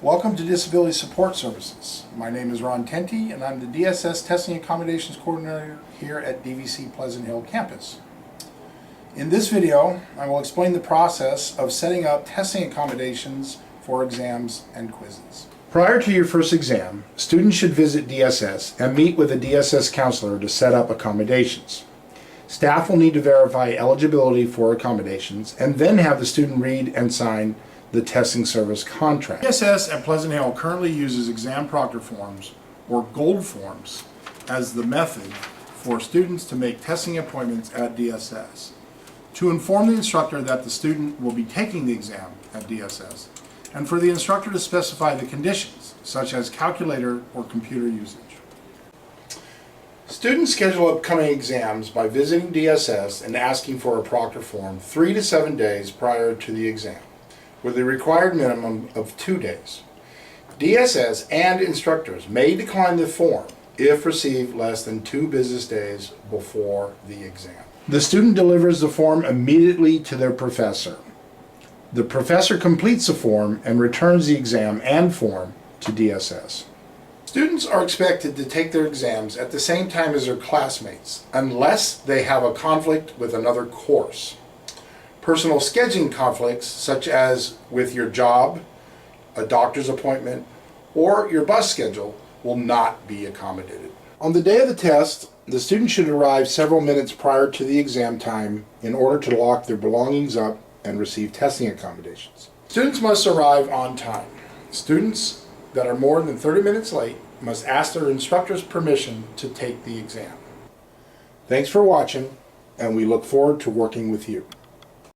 Welcome to Disability Support Services. My name is Ron Tenty and I'm the DSS Testing Accommodations Coordinator here at DVC Pleasant Hill campus. In this video, I will explain the process of setting up testing accommodations for exams and quizzes. Prior to your first exam, students should visit DSS and meet with a DSS counselor to set up accommodations. Staff will need to verify eligibility for accommodations and then have the student read and sign the testing service contract. DSS at Pleasant Hill currently uses exam proctor forms, or gold forms, as the method for students to make testing appointments at DSS. To inform the instructor that the student will be taking the exam at DSS, and for the instructor to specify the conditions, such as calculator or computer usage. Students schedule upcoming exams by visiting DSS and asking for a proctor form 3 to 7 days prior to the exam, with a required minimum of 2 days. DSS and instructors may decline the form if received less than 2 business days before the exam. The student delivers the form immediately to their professor. The professor completes the form and returns the exam and form to DSS. Students are expected to take their exams at the same time as their classmates, unless they have a conflict with another course. Personal scheduling conflicts, such as with your job, a doctor's appointment, or your bus schedule, will not be accommodated. On the day of the test, the student should arrive several minutes prior to the exam time in order to lock their belongings up and receive testing accommodations. Students must arrive on time. Students that are more than 30 minutes late must ask their instructor's permission to take the exam. Thanks for watching, and we look forward to working with you.